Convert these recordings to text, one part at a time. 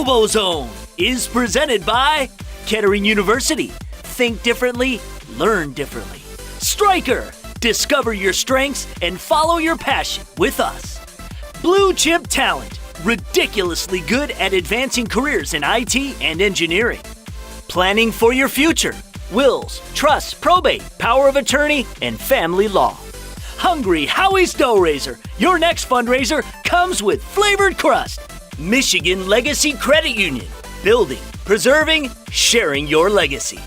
RoboZone is presented by Kettering University. Think differently, learn differently. Stryker, discover your strengths and follow your passion with us. Blue Chip Talent, ridiculously good at advancing careers in IT and engineering. Planning for your future, wills, trusts, probate, power of attorney, and family law. Hungry Howie's Dough Raiser, your next fundraiser comes with flavored crust. Michigan Legacy Credit Union, building, preserving, sharing your legacy.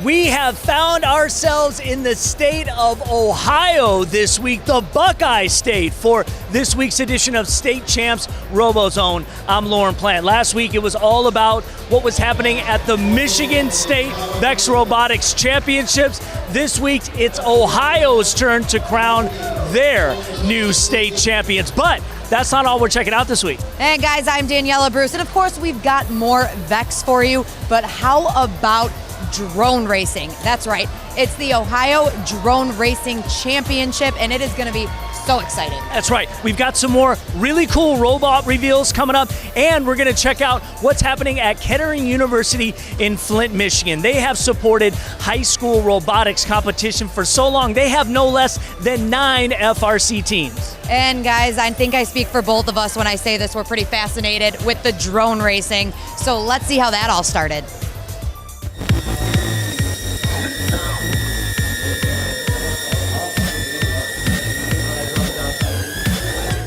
We have found ourselves in the state of Ohio this week, the Buckeye State, for this week's edition of State Champs RoboZone. I'm Lauren Plant. Last week it was all about what was happening at the Michigan State FIRST Robotics Championships. This week it's Ohio's turn to crown their new state champions. But that's not all we're checking out this week. And guys, I'm Daniela Bruce, and of course we've got more VEX for you, but how about drone racing? That's right, it's the Ohio Drone Racing Championship, and it is going to be so exciting. That's right, we've got some more really cool robot reveals coming up, and we're going to check out what's happening at Kettering University in Flint, Michigan. They have supported high school robotics competition for so long, they have no less than 9 FRC teams. And guys, I think I speak for both of us when I say this, we're pretty fascinated with the drone racing, so let's see how that all started.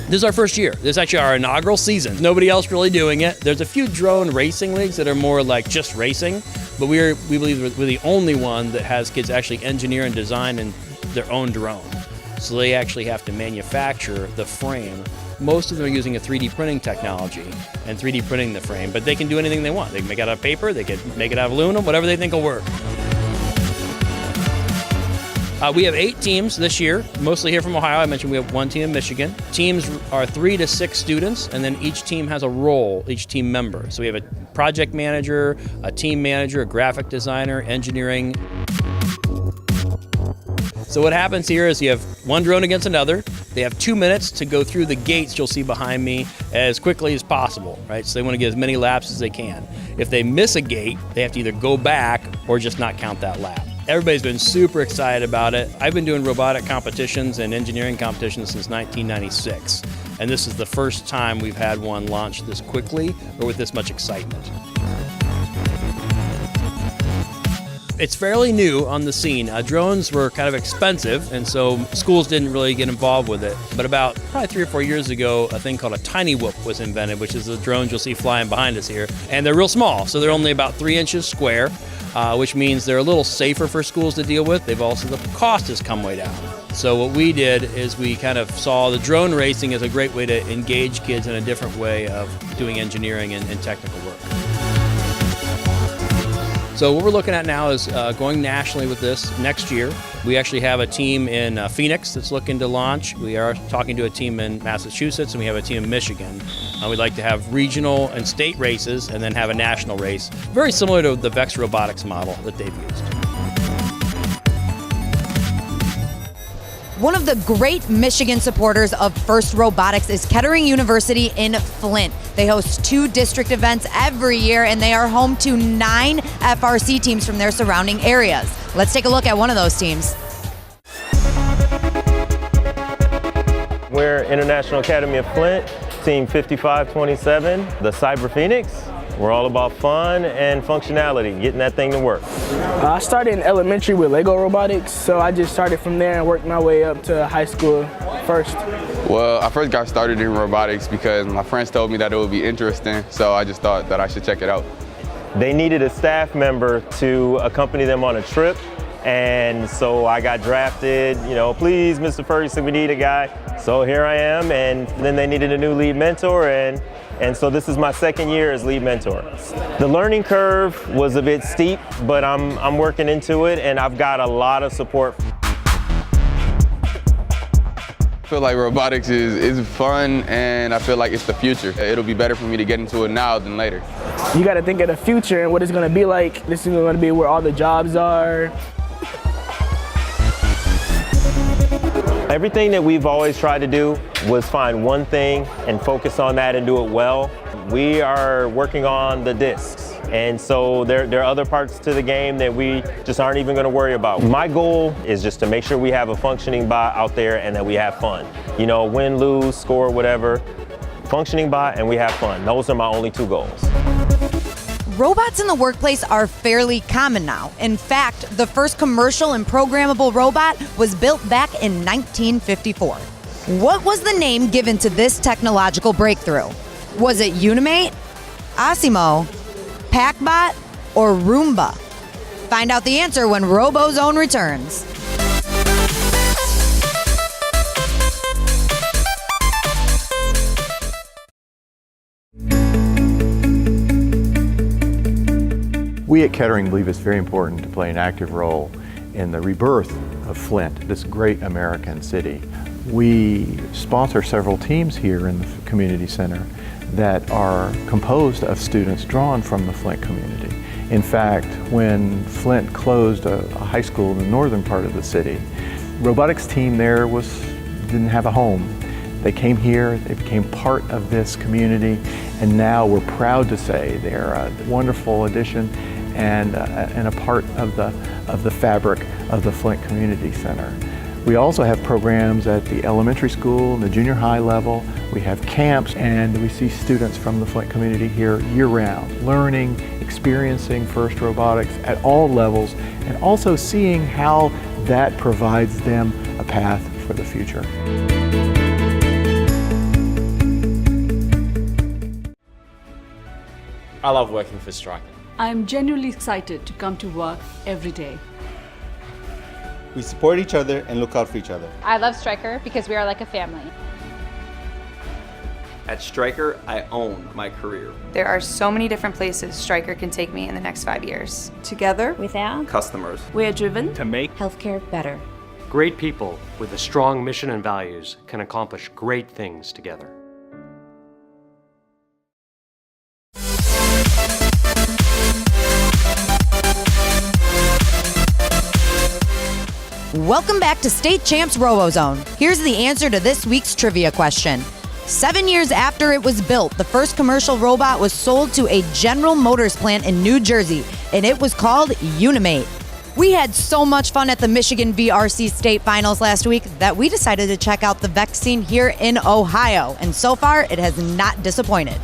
This is our first year. This is actually our inaugural season. Nobody else really doing it. There's a few drone racing leagues that are more like just racing, but we believe we're the only one that has kids actually engineer and design their own drone. So they actually have to manufacture the frame. Most of them are using a 3D printing technology and 3D printing the frame, but they can do anything they want. They can make it out of paper, they can make it out of aluminum, whatever they think will work. We have 8 teams this year, mostly here from Ohio. I mentioned we have 1 team in Michigan. Teams are 3 to 6 students, and then each team has a role, each team member. So we have a project manager, a team manager, a graphic designer, engineering. So what happens here is you have one drone against another. They have 2 minutes to go through the gates you'll see behind me as quickly as possible, right? So they want to get as many laps as they can. If they miss a gate, they have to either go back or just not count that lap. Everybody's been super excited about it. I've been doing robotic competitions and engineering competitions since 1996. And this is the first time we've had one launched this quickly or with this much excitement. It's fairly new on the scene. Drones were kind of expensive, and so schools didn't really get involved with it. But about probably 3 or 4 years ago, a thing called a tiny whoop was invented, which is the drones you'll see flying behind us here. And they're real small, so they're only about 3 inches square, which means they're a little safer for schools to deal with. The cost has come way down. So what we did is we kind of saw the drone racing as a great way to engage kids in a different way of doing engineering and technical work. So what we're looking at now is going nationally with this next year. We actually have a team in Phoenix that's looking to launch. We are talking to a team in Massachusetts, and we have a team in Michigan. We'd like to have regional and state races and then have a national race, very similar to the FIRST Robotics model that they've used. One of the great Michigan supporters of FIRST Robotics is Kettering University in Flint. They host 2 district events every year, and they are home to 9 FRC teams from their surrounding areas. Let's take a look at one of those teams. We're International Academy of Flint, Team 5527, the Cyber Phoenix. We're all about fun and functionality, getting that thing to work. I started in elementary with Lego robotics, so I just started from there and worked my way up to high school first. Well, I first got started in robotics because my friends told me that it would be interesting, so I just thought that I should check it out. They needed a staff member to accompany them on a trip, and so I got drafted, please, Mr. Ferguson, we need a guy. So here I am, and then they needed a new lead mentor, and so this is my 2nd year as lead mentor. The learning curve was a bit steep, but I'm working into it, and I've got a lot of support. I feel like robotics is fun, and I feel like it's the future. It'll be better for me to get into it now than later. You got to think of the future and what it's going to be like. This is going to be where all the jobs are. Everything that we've always tried to do was find one thing and focus on that and do it well. We are working on the discs. And so there are other parts to the game that we just aren't even going to worry about. My goal is just to make sure we have a functioning bot out there and that we have fun. You know, win, lose, score, whatever. Functioning bot and we have fun. Those are my only two goals. Robots in the workplace are fairly common now. In fact, the first commercial and programmable robot was built back in 1954. What was the name given to this technological breakthrough? Was it Unimate, Asimo, PackBot, or Roomba? Find out the answer when RoboZone returns. We at Kettering believe it's very important to play an active role in the rebirth of Flint, this great American city. We sponsor several teams here in the community center that are composed of students drawn from the Flint community. In fact, when Flint closed a high school in the northern part of the city, robotics team there didn't have a home. They came here, they became part of this community, and now we're proud to say they're a wonderful addition and a part of the fabric of the Flint Community Center. We also have programs at the elementary school and the junior high level. We have camps, and we see students from the Flint community here year-round, learning, experiencing FIRST Robotics at all levels, and also seeing how that provides them a path for the future. I love working for Stryker. I'm genuinely excited to come to work every day. We support each other and look out for each other. I love Stryker because we are like a family. At Stryker, I own my career. There are so many different places Stryker can take me in the next 5 years. Together, with our Customers. we are driven To make healthcare better. Great people with a strong mission and values can accomplish great things together. Welcome back to State Champs RoboZone. Here's the answer to this week's trivia question. 7 years after it was built, the first commercial robot was sold to a General Motors plant in New Jersey, and it was called Unimate. We had so much fun at the Michigan VRC State Finals last week that we decided to check out the VEX scene here in Ohio, and so far it has not disappointed.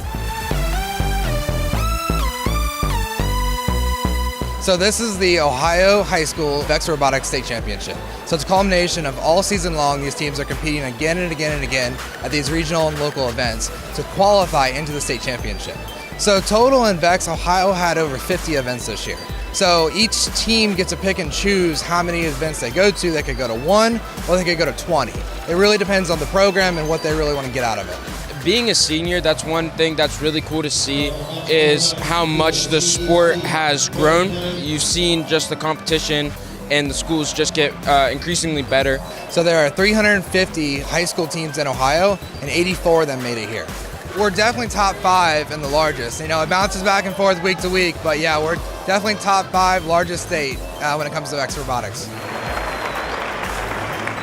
So this is the Ohio High School FIRST Robotics State Championship. So it's a culmination of all season long, these teams are competing again and again and again at these regional and local events to qualify into the state championship. So total in VEX, Ohio had over 50 events this year. So each team gets to pick and choose how many events they go to. They could go to 1 or they could go to 20. It really depends on the program and what they really want to get out of it. Being a senior, that's one thing that's really cool to see is how much the sport has grown. You've seen just the competition and the schools just get increasingly better. So there are 350 high school teams in Ohio and 84 of them made it here. We're definitely top 5 and the largest. You know, it bounces back and forth week to week, but yeah, we're definitely top 5 largest state when it comes to FIRST Robotics.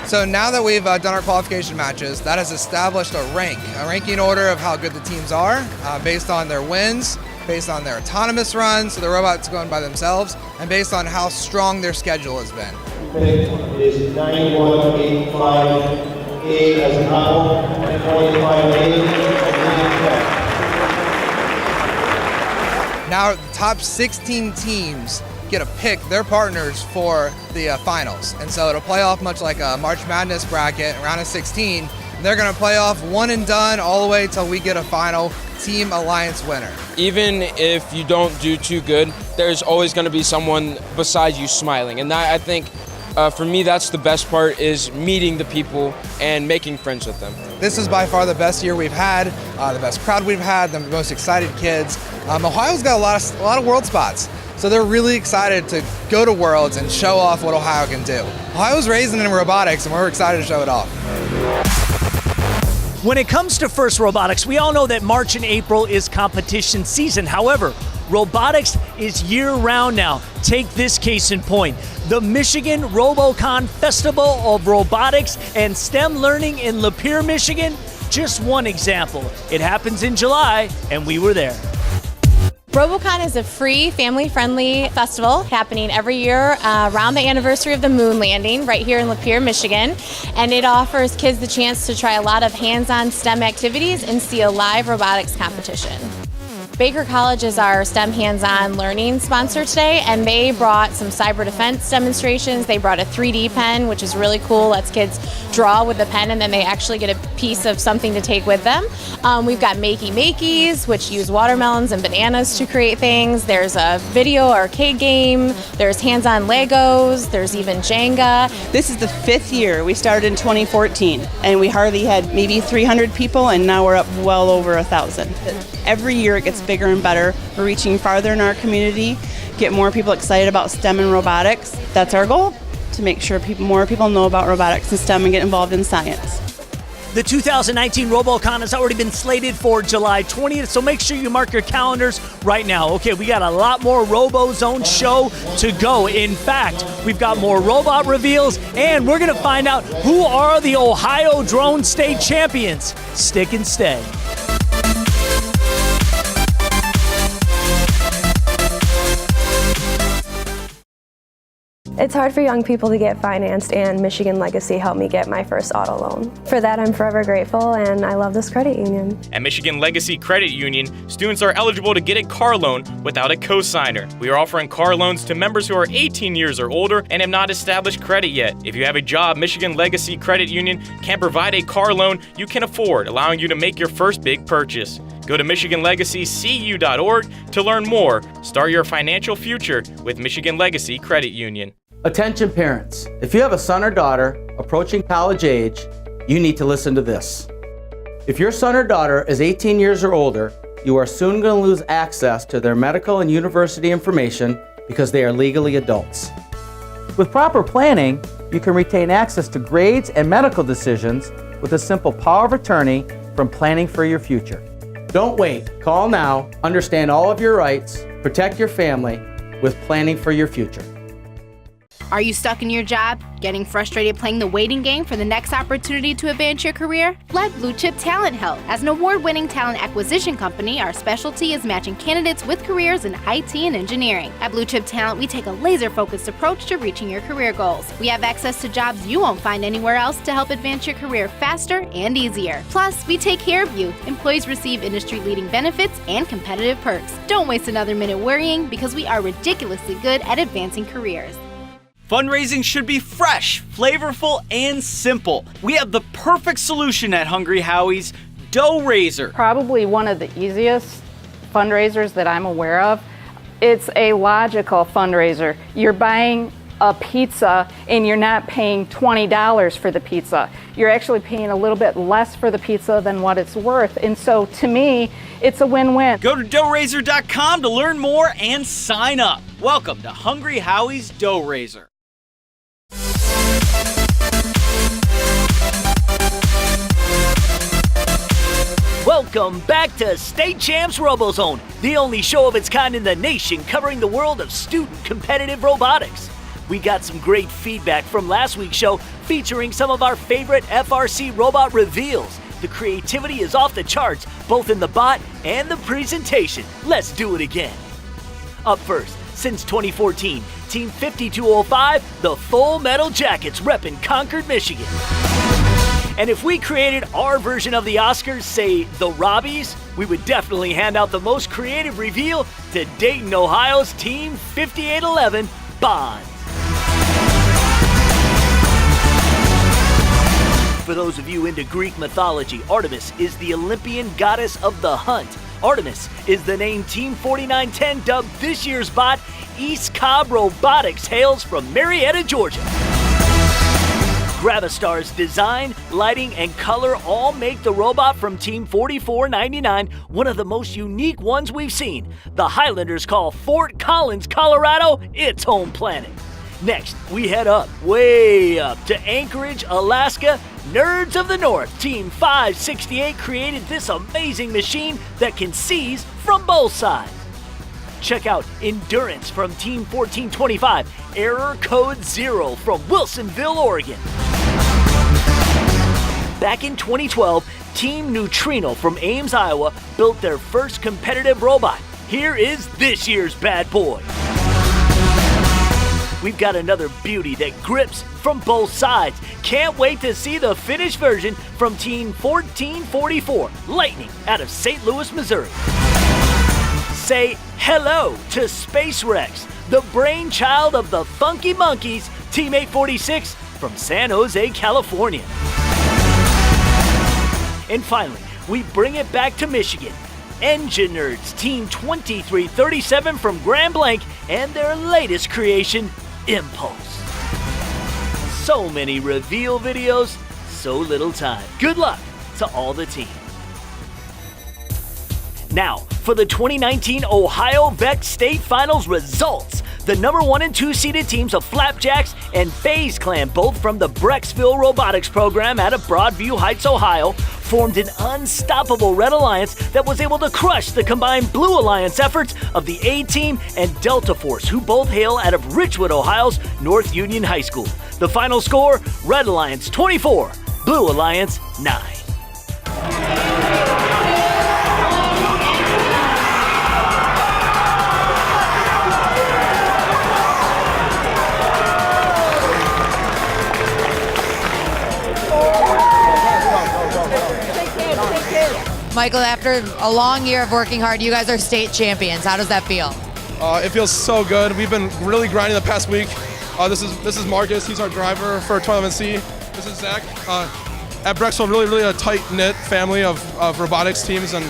So now that we've done our qualification matches, that has established a ranking order of how good the teams are based on their wins, based on their autonomous runs, so the robots going by themselves, and based on how strong their schedule has been. It is 9185A as an apple, and 45A as Now, the top 16 teams get to pick their partners for the finals. And so it'll play off much like a March Madness bracket, round of 16. They're gonna play off one and done all the way till we get a final team alliance winner. Even if you don't do too good, there's always gonna be someone besides you smiling. And that, I think, for me, that's the best part, is meeting the people and making friends with them. This is by far the best year we've had, the best crowd we've had, the most excited kids. Ohio's got a lot of world spots. So they're really excited to go to Worlds and show off what Ohio can do. Ohio's raising in robotics, and we're excited to show it off. When it comes to FIRST Robotics, we all know that March and April is competition season. However, robotics is year-round now. Take this case in point. The Michigan RoboCon Festival of Robotics and STEM Learning in Lapeer, Michigan. Just one example. It happens in July, and we were there. RoboCon is a free, family-friendly festival happening every year around the anniversary of the moon landing right here in Lapeer, Michigan. And it offers kids the chance to try a lot of hands-on STEM activities and see a live robotics competition. Baker College is our STEM hands-on learning sponsor today, and they brought some cyber defense demonstrations. They brought a 3D pen, which is really cool, lets kids draw with the pen and then they actually get a piece of something to take with them. We've got Makey-Makeys, which use watermelons and bananas to create things. There's a video arcade game, there's hands-on Legos, there's even Jenga. This is the 5th year. We started in 2014, and we hardly had maybe 300 people, and now we're up well over 1,000. Every year it gets bigger and better. We're reaching farther in our community, get more people excited about STEM and robotics. That's our goal, to make sure more people know about robotics and STEM and get involved in science. The 2019 RoboCon has already been slated for July 20th, so make sure you mark your calendars right now. Okay, we got a lot more RoboZone show to go. In fact, we've got more robot reveals, and we're going to find out who are the Ohio Drone State Champions. Stick and stay. It's hard for young people to get financed, and Michigan Legacy helped me get my first auto loan. For that, I'm forever grateful, and I love this credit union. At Michigan Legacy Credit Union, students are eligible to get a car loan without a cosigner. We are offering car loans to members who are 18 years or older and have not established credit yet. If you have a job, Michigan Legacy Credit Union can provide a car loan you can afford, allowing you to make your first big purchase. Go to MichiganLegacyCU.org to learn more. Start your financial future with Michigan Legacy Credit Union. Attention parents, if you have a son or daughter approaching college age, you need to listen to this. If your son or daughter is 18 years or older, you are soon going to lose access to their medical and university information because they are legally adults. With proper planning, you can retain access to grades and medical decisions with a simple power of attorney from Planning for Your Future. Don't wait. Call now, understand all of your rights, protect your family with Planning for Your Future. Are you stuck in your job? Getting frustrated playing the waiting game for the next opportunity to advance your career? Let Blue Chip Talent help. As an award-winning talent acquisition company, our specialty is matching candidates with careers in IT and engineering. At Blue Chip Talent, we take a laser-focused approach to reaching your career goals. We have access to jobs you won't find anywhere else to help advance your career faster and easier. Plus, we take care of you. Employees receive industry-leading benefits and competitive perks. Don't waste another minute worrying, because we are ridiculously good at advancing careers. Fundraising should be fresh, flavorful, and simple. We have the perfect solution at Hungry Howie's, Dough Raiser. Probably one of the easiest fundraisers that I'm aware of. It's a logical fundraiser. You're buying a pizza and you're not paying $20 for the pizza. You're actually paying a little bit less for the pizza than what it's worth. And so to me, it's a win-win. Go to DoughRaiser.com to learn more and sign up. Welcome to Hungry Howie's Dough Raiser. Welcome back to State Champs RoboZone, the only show of its kind in the nation covering the world of student competitive robotics. We got some great feedback from last week's show featuring some of our favorite FRC robot reveals. The creativity is off the charts, both in the bot and the presentation. Let's do it again. Up first, since 2014, Team 5205, the Full Metal Jackets repping Concord, Michigan. And if we created our version of the Oscars, say the Robbies, we would definitely hand out the most creative reveal to Dayton, Ohio's Team 5811, Bond. For those of you into Greek mythology, Artemis is the Olympian goddess of the hunt. Artemis is the name Team 4910 dubbed this year's bot. East Cobb Robotics hails from Marietta, Georgia. Gravistar's design, lighting, and color all make the robot from Team 4499 one of the most unique ones we've seen. The Highlanders call Fort Collins, Colorado, its home planet. Next, we head up, way up, to Anchorage, Alaska. Nerds of the North, Team 568 created this amazing machine that can seize from both sides. Check out Endurance from Team 1425, Error Code 0 from Wilsonville, Oregon. Back in 2012, Team Neutrino from Ames, Iowa built their first competitive robot. Here is this year's bad boy. We've got another beauty that grips from both sides. Can't wait to see the finished version from Team 1444, Lightning, out of St. Louis, Missouri. Say hello to Space Rex, the brainchild of the Funky Monkeys, Team 846 from San Jose, California. And finally, we bring it back to Michigan. Engine Nerds, Team 2337 from Grand Blanc, and their latest creation, Impulse. So many reveal videos, so little time. Good luck to all the team. Now, for the 2019 Ohio VEC State Finals results. The number 1 and 2 seeded teams of Flapjacks and FaZe Clan, both from the Brecksville Robotics program out of Broadview Heights, Ohio, formed an unstoppable Red Alliance that was able to crush the combined Blue Alliance efforts of the A-Team and Delta Force, who both hail out of Richwood, Ohio's North Union High School. The final score, Red Alliance 24, Blue Alliance 9. Michael, after a long year of working hard, you guys are state champions. How does that feel? It feels so good. We've been really grinding the past week. This is Marcus. He's our driver for 12MC. This is Zach. At Brecksville, really a tight-knit family of robotics teams, and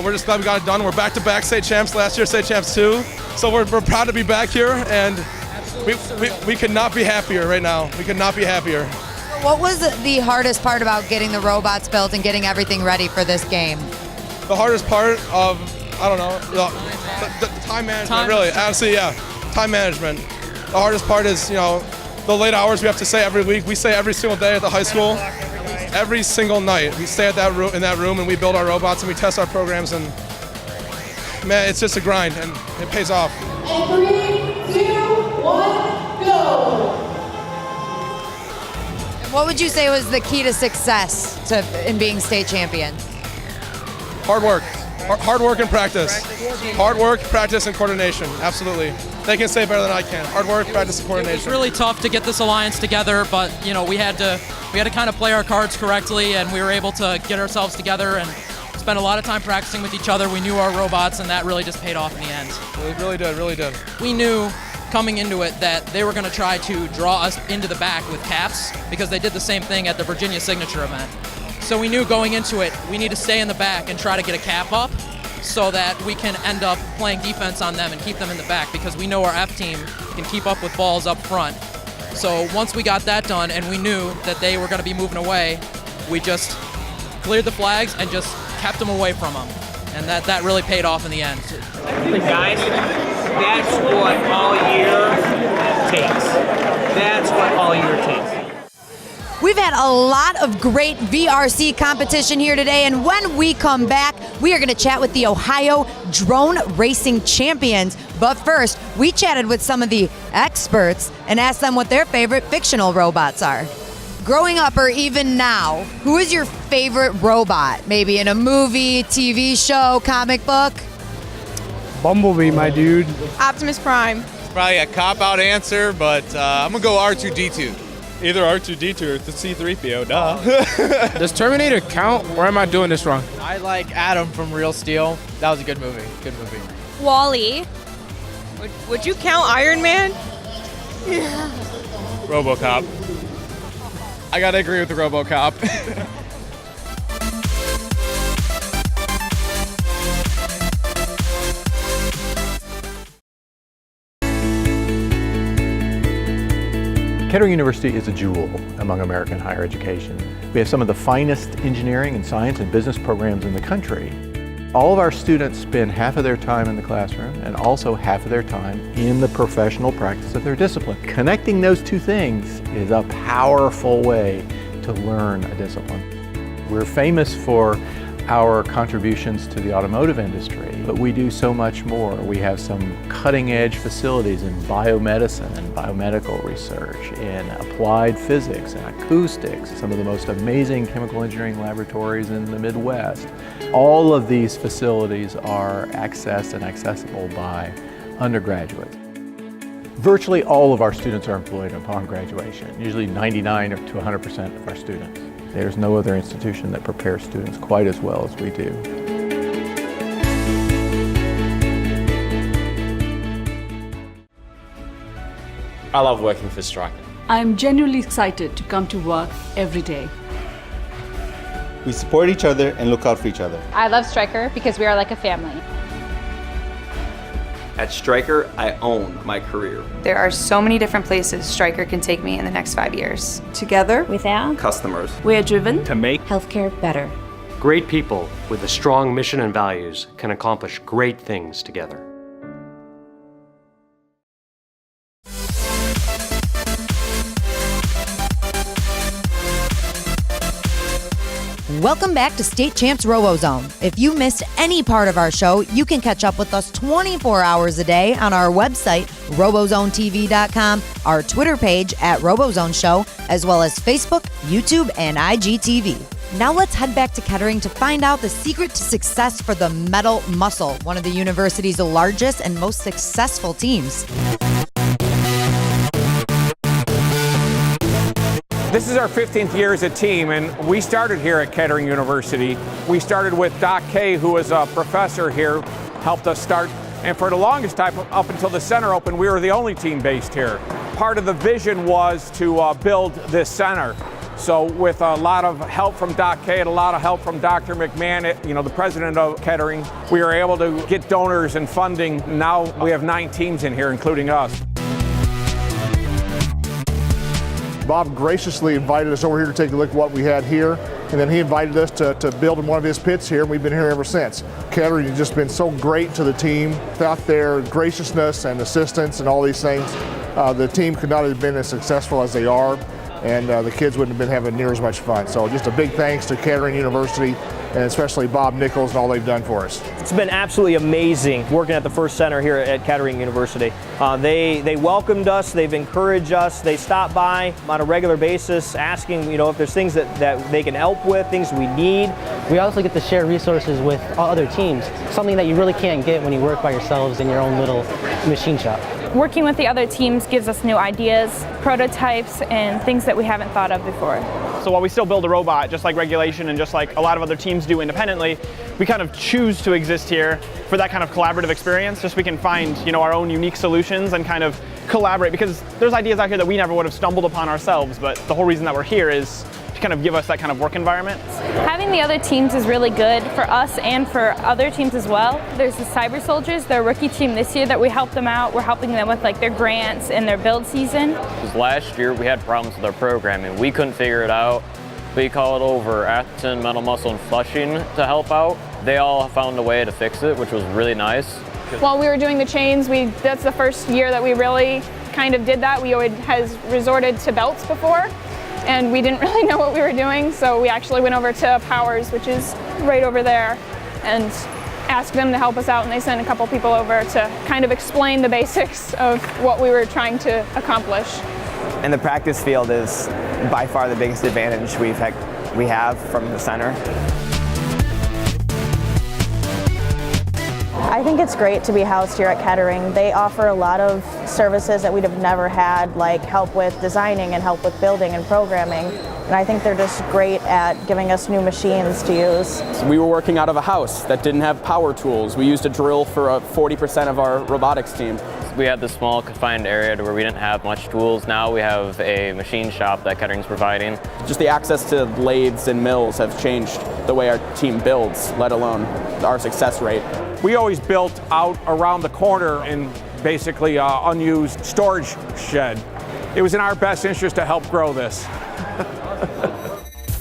we're just glad we got it done. We're back-to-back state champs. Last year, state champs too. So we're proud to be back here, and we could not be happier right now. We could not be happier. What was the hardest part about getting the robots built and getting everything ready for this game? The hardest part of, I don't know, the time management, really. Honestly, yeah, time management. The hardest part is, the late hours we have to stay every week. We stay every single day at the high school. Every single night, we stay at in that room and we build our robots and we test our programs, and man, it's just a grind and it pays off. And 3, 2, 1, go! What would you say was the key to success in being state champion? Hard work. Hard work and practice. Hard work, practice, and coordination. Absolutely. They can say it better than I can. Hard work, practice, and coordination. It was really tough to get this alliance together, but we had to kind of play our cards correctly, and we were able to get ourselves together and spend a lot of time practicing with each other. We knew our robots, and that really just paid off in the end. It really did. We knew coming into it that they were going to try to draw us into the back with caps, because they did the same thing at the Virginia Signature event. So we knew going into it, we need to stay in the back and try to get a cap up so that we can end up playing defense on them and keep them in the back, because we know our F team can keep up with balls up front. So once we got that done and we knew that they were going to be moving away, we just cleared the flags and just kept them away from them. And that really paid off in the end. Guys, that's what all year takes. That's what all year takes. We've had a lot of great VRC competition here today, and when we come back, we are going to chat with the Ohio Drone Racing Champions. But first, we chatted with some of the experts and asked them what their favorite fictional robots are. Growing up or even now, who is your favorite robot? Maybe in a movie, TV show, comic book? Bumblebee, my dude. Optimus Prime. Probably a cop-out answer, but I'm going to go R2-D2. Either R2-D2 or the C-3PO, duh. Does Terminator count, or am I doing this wrong? I like Adam from Real Steel. That was a good movie. Wall-E. Would you count Iron Man? RoboCop. I got to agree with the RoboCop. Kettering University is a jewel among American higher education. We have some of the finest engineering and science and business programs in the country. All of our students spend half of their time in the classroom and also half of their time in the professional practice of their discipline. Connecting those two things is a powerful way to learn a discipline. We're famous for our contributions to the automotive industry, but we do so much more. We have some cutting-edge facilities in biomedicine and biomedical research, in applied physics and acoustics, some of the most amazing chemical engineering laboratories in the Midwest. All of these facilities are accessed and accessible by undergraduates. Virtually all of our students are employed upon graduation, usually 99 to 100% of our students. There's no other institution that prepares students quite as well as we do. I love working for Stryker. I'm genuinely excited to come to work every day. We support each other and look out for each other. I love Stryker because we are like a family. At Stryker, I own my career. There are so many different places Stryker can take me in the next 5 years. Together, with our customers, we are driven to make healthcare better. Great people with a strong mission and values can accomplish great things together. Welcome back to State Champs RoboZone. If you missed any part of our show, you can catch up with us 24 hours a day on our website, RoboZoneTV.com, our Twitter page at RoboZone Show, as well as Facebook, YouTube, and IGTV. Now let's head back to Kettering to find out the secret to success for the Metal Muscle, one of the university's largest and most successful teams. This is our 15th year as a team, and we started here at Kettering University. We started with Doc Kay, who was a professor here, helped us start. And for the longest time, up until the center opened, we were the only team based here. Part of the vision was to build this center. So with a lot of help from Doc Kay and a lot of help from Dr. McMahon, the president of Kettering, we were able to get donors and funding. Now we have 9 teams in here, including us. Bob graciously invited us over here to take a look at what we had here, and then he invited us to build in one of his pits here, and we've been here ever since. Kettering has just been so great to the team. Without their graciousness and assistance and all these things, the team could not have been as successful as they are, and the kids wouldn't have been having near as much fun. So just a big thanks to Kettering University, and especially Bob Nichols and all they've done for us. It's been absolutely amazing working at the FIRST Center here at Kettering University. They welcomed us, they've encouraged us, they stop by on a regular basis asking, if there's things that they can help with, things we need. We also get to share resources with other teams, something that you really can't get when you work by yourselves in your own little machine shop. Working with the other teams gives us new ideas, prototypes, and things that we haven't thought of before. So while we still build a robot, just like Regulation and just like a lot of other teams do independently, we kind of choose to exist here for that kind of collaborative experience, just so we can find, our own unique solutions and kind of collaborate, because there's ideas out here that we never would have stumbled upon ourselves, but the whole reason that we're here is to kind of give us that kind of work environment. Having the other teams is really good for us and for other teams as well. There's the Cyber Soldiers, their rookie team this year that we helped them out. We're helping them with their grants and their build season. Because last year we had problems with our programming. We couldn't figure it out. We called over Atherton, Metal Muscle, and Flushing to help out. They all found a way to fix it, which was really nice. While we were doing the chains, that's the first year that we really kind of did that. We has resorted to belts before, and we didn't really know what we were doing, so we actually went over to Powers, which is right over there, and asked them to help us out, and they sent a couple people over to kind of explain the basics of what we were trying to accomplish. And the practice field is by far the biggest advantage we have from the center. I think it's great to be housed here at Kettering. They offer a lot of services that we'd have never had, like help with designing and help with building and programming. And I think they're just great at giving us new machines to use. We were working out of a house that didn't have power tools. We used a drill for 40% of our robotics team. We had this small confined area where we didn't have much tools. Now we have a machine shop that Kettering's providing. Just the access to lathes and mills have changed the way our team builds, let alone our success rate. We always built out around the corner in basically an unused storage shed. It was in our best interest to help grow this.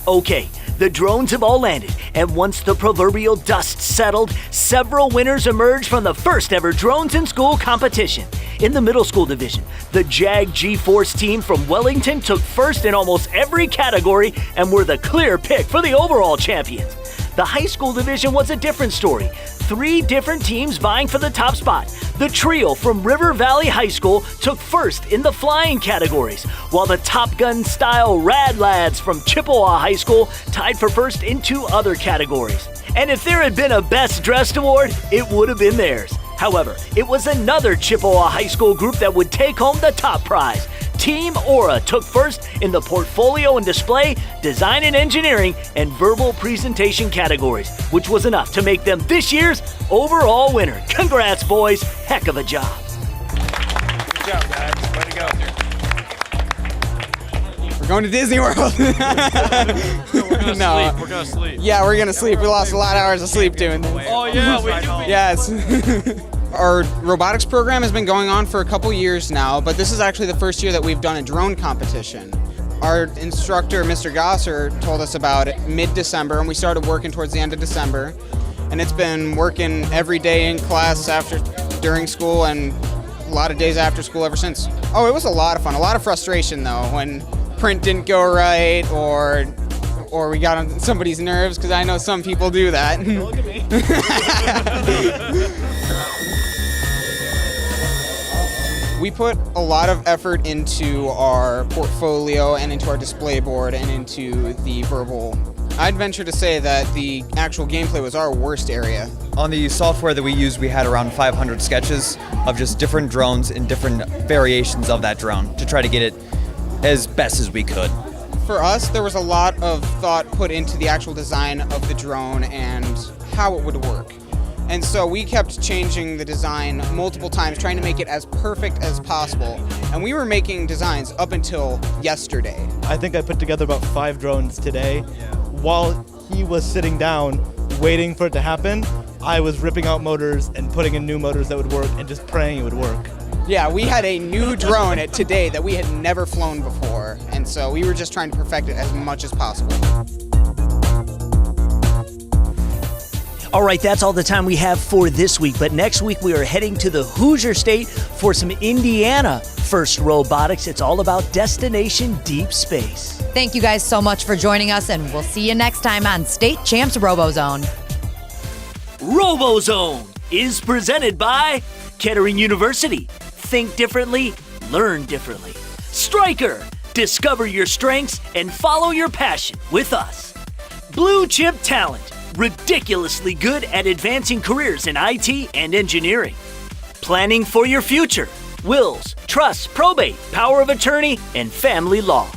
Okay, the drones have all landed, and once the proverbial dust settled, several winners emerged from the first ever Drones in School competition. In the middle school division, the JAG G-Force team from Wellington took first in almost every category and were the clear pick for the overall champions. The high school division was a different story. 3 different teams vying for the top spot. The trio from River Valley High School took first in the flying categories, while the Top Gun-style Rad Lads from Chippewa High School tied for first in 2 other categories. And if there had been a Best Dressed award, it would have been theirs. However, it was another Chippewa High School group that would take home the top prize. Team Aura took first in the portfolio and display, design and engineering, and verbal presentation categories, which was enough to make them this year's overall winner. Congrats, boys. Heck of a job. Good job, guys. Way to go. We're going to Disney World. We're going to sleep. We're going to sleep. Yeah, we're going to sleep. We lost a lot of hours of sleep doing this. Oh, yeah, we do. Yes. Our robotics program has been going on for a couple years now, but this is actually the first year that we've done a drone competition. Our instructor, Mr. Gosser, told us about it mid-December, and we started working towards the end of December. And it's been working every day in class during school and a lot of days after school ever since. Oh, it was a lot of fun. A lot of frustration, though, when print didn't go right or we got on somebody's nerves, because I know some people do that. Look at me. We put a lot of effort into our portfolio and into our display board and into the verbal. I'd venture to say that the actual gameplay was our worst area. On the software that we used, we had around 500 sketches of just different drones and different variations of that drone to try to get it as best as we could. For us, there was a lot of thought put into the actual design of the drone and how it would work. And so we kept changing the design multiple times, trying to make it as perfect as possible. And we were making designs up until yesterday. I think I put together about 5 drones today. While he was sitting down, waiting for it to happen, I was ripping out motors and putting in new motors that would work and just praying it would work. Yeah, we had a new drone today that we had never flown before. And so we were just trying to perfect it as much as possible. All right, that's all the time we have for this week. But next week, we are heading to the Hoosier State for some Indiana FIRST Robotics. It's all about Destination Deep Space. Thank you guys so much for joining us, and we'll see you next time on State Champs RoboZone. RoboZone is presented by Kettering University. Think differently, learn differently. Stryker, discover your strengths and follow your passion with us. Blue Chip Talent, ridiculously good at advancing careers in IT and engineering. Planning for your future. Wills, trusts, probate, power of attorney, and family law.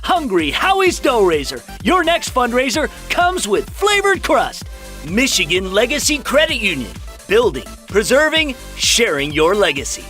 Hungry Howie's Dough Raiser. Your next fundraiser comes with flavored crust. Michigan Legacy Credit Union. Building, preserving, sharing your legacy.